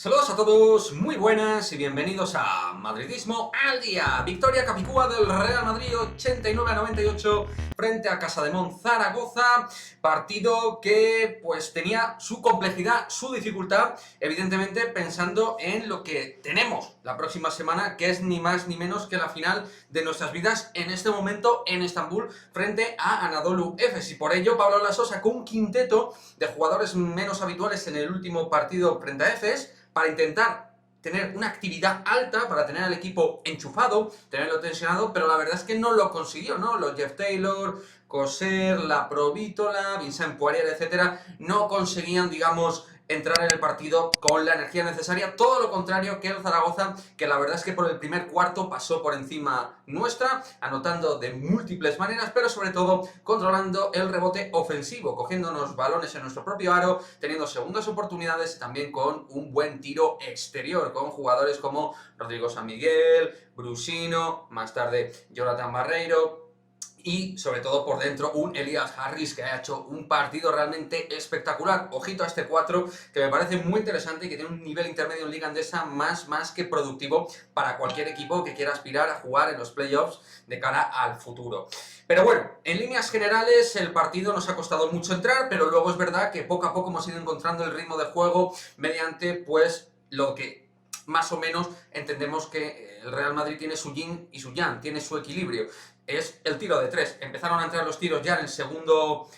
Saludos a todos, muy buenas y bienvenidos a Madridismo al Día. Victoria capicúa del Real Madrid 89-98 frente a Casademont Zaragoza. Partido que pues tenía su complejidad, su dificultad, evidentemente pensando en lo que tenemos la próxima semana, que es ni más ni menos que la final de nuestras vidas en este momento en Estambul frente a Anadolu Efes. Y por ello Pablo Laso sacó un quinteto de jugadores menos habituales en el último partido frente a Efes, para intentar tener una actividad alta, para tener al equipo enchufado, tenerlo tensionado, pero la verdad es que no lo consiguió, ¿no? Los Jeff Taylor, Coser, La Provítola, Vincent Poirier, etcétera, no conseguían, digamos, entrar en el partido con la energía necesaria, todo lo contrario que el Zaragoza, que la verdad es que por el primer cuarto pasó por encima nuestra, anotando de múltiples maneras, pero sobre todo controlando el rebote ofensivo, cogiéndonos balones en nuestro propio aro, teniendo segundas oportunidades y también con un buen tiro exterior, con jugadores como Rodrigo San Miguel, Brusino, más tarde Jonathan Barreiro, y sobre todo por dentro un Elias Harris que ha hecho un partido realmente espectacular. Ojito a este 4 que me parece muy interesante y que tiene un nivel intermedio en Liga Andesa más que productivo para cualquier equipo que quiera aspirar a jugar en los playoffs de cara al futuro. Pero bueno, en líneas generales el partido nos ha costado mucho entrar, pero luego es verdad que poco a poco hemos ido encontrando el ritmo de juego mediante pues lo que más o menos entendemos que el Real Madrid tiene su yin y su yang, tiene su equilibrio. Es el tiro de tres. Empezaron a entrar los tiros ya en el segundo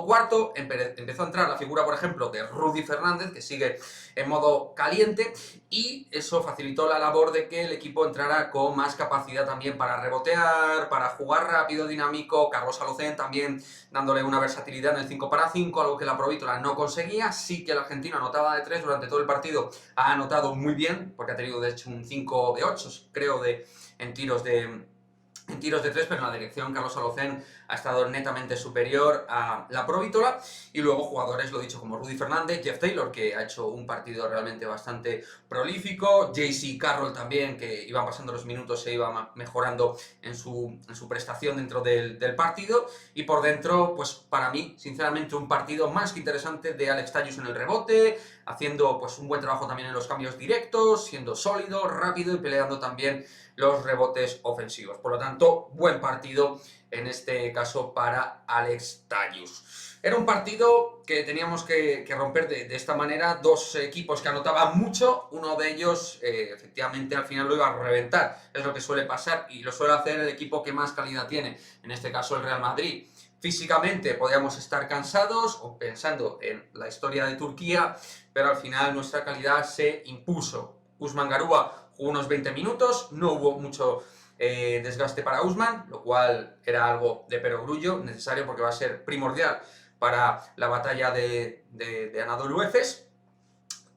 cuarto, empezó a entrar la figura, por ejemplo, de Rudy Fernández, que sigue en modo caliente, y eso facilitó la labor de que el equipo entrara con más capacidad también para rebotear, para jugar rápido, dinámico. Carlos Alocén también dándole una versatilidad en el 5 para 5, algo que la Provítola no conseguía. Sí que el argentino anotaba de 3 durante todo el partido, ha anotado muy bien, porque ha tenido de hecho un 5 de 8, creo, en tiros de 3, pero en la dirección Carlos Alocén ha estado netamente superior a la Provítola. Y luego jugadores, lo dicho, como Rudy Fernández, Jeff Taylor, que ha hecho un partido realmente bastante prolífico, JC Carroll también, que iban pasando los minutos, se iba mejorando en su prestación dentro del partido. Y por dentro, pues para mí, sinceramente, un partido más que interesante de Alex Tyus en el rebote, haciendo pues un buen trabajo también en los cambios directos, siendo sólido, rápido y peleando también los rebotes ofensivos. Por lo tanto, buen partido en este caso para Alex Tyus. Era un partido que teníamos que romper de esta manera. Dos equipos que anotaban mucho, uno de ellos efectivamente al final lo iba a reventar. Es lo que suele pasar y lo suele hacer el equipo que más calidad tiene, en este caso el Real Madrid. Físicamente podíamos estar cansados o pensando en la historia de Turquía, pero al final nuestra calidad se impuso. Usman Garuba jugó unos 20 minutos, no hubo mucho desgaste para Usman, lo cual era algo de perogrullo, necesario porque va a ser primordial para la batalla de Anadolu Efes.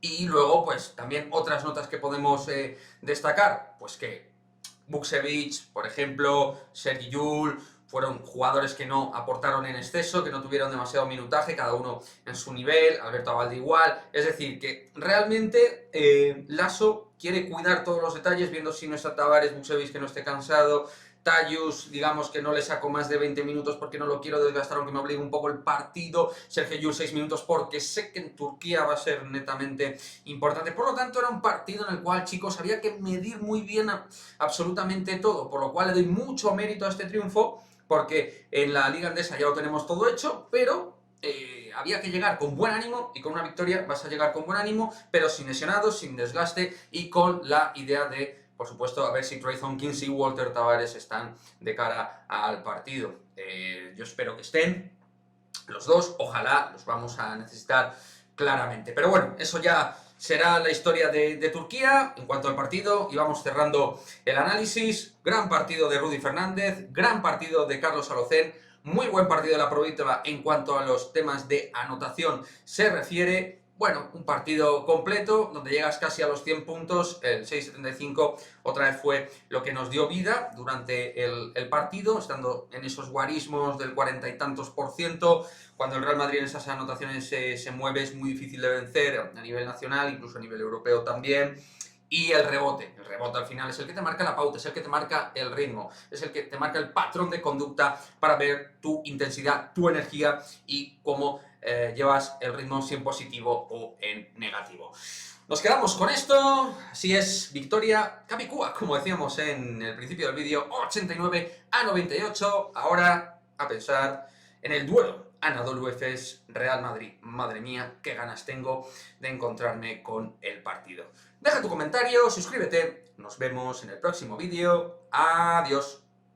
Y luego, pues también otras notas que podemos destacar, pues que Vukcevic, por ejemplo, Sergi Llull, fueron jugadores que no aportaron en exceso, que no tuvieron demasiado minutaje, cada uno en su nivel, Alberto Abalde igual. Es decir, que realmente Laso quiere cuidar todos los detalles, viendo si no está Tavares, Vukcevic que no esté cansado, Tyus, digamos que no le saco más de 20 minutos porque no lo quiero desgastar, aunque me obligue un poco el partido. Sergio Llull 6 minutos porque sé que en Turquía va a ser netamente importante. Por lo tanto, era un partido en el cual, chicos, había que medir muy bien absolutamente todo, por lo cual le doy mucho mérito a este triunfo, porque en la Liga Andesa ya lo tenemos todo hecho, pero había que llegar con buen ánimo, y con una victoria vas a llegar con buen ánimo, pero sin lesionados, sin desgaste y con la idea de, por supuesto, a ver si Trey Thompkins y Walter Tavares están de cara al partido. Yo espero que estén los dos, ojalá los vamos a necesitar claramente. Pero bueno, eso ya será la historia de Turquía. En cuanto al partido, y vamos cerrando el análisis. Gran partido de Rudy Fernández, gran partido de Carlos Alocén, muy buen partido de la Provítola en cuanto a los temas de anotación se refiere. Bueno, un partido completo, donde llegas casi a los 100 puntos, el 6,75 otra vez fue lo que nos dio vida durante el partido, estando en esos guarismos del 40 y tantos %. Cuando el Real Madrid en esas anotaciones se mueve, es muy difícil de vencer a nivel nacional, incluso a nivel europeo también. Y el rebote al final es el que te marca la pauta, es el que te marca el ritmo, es el que te marca el patrón de conducta para ver tu intensidad, tu energía y cómo llevas el ritmo, si en positivo o en negativo. Nos quedamos con esto, así es, victoria capicúa, como decíamos en el principio del vídeo, 89-98. Ahora a pensar en el duelo Anadolu Efes Real Madrid. Madre mía, qué ganas tengo de encontrarme con el partido. Deja tu comentario, suscríbete, nos vemos en el próximo vídeo. Adiós.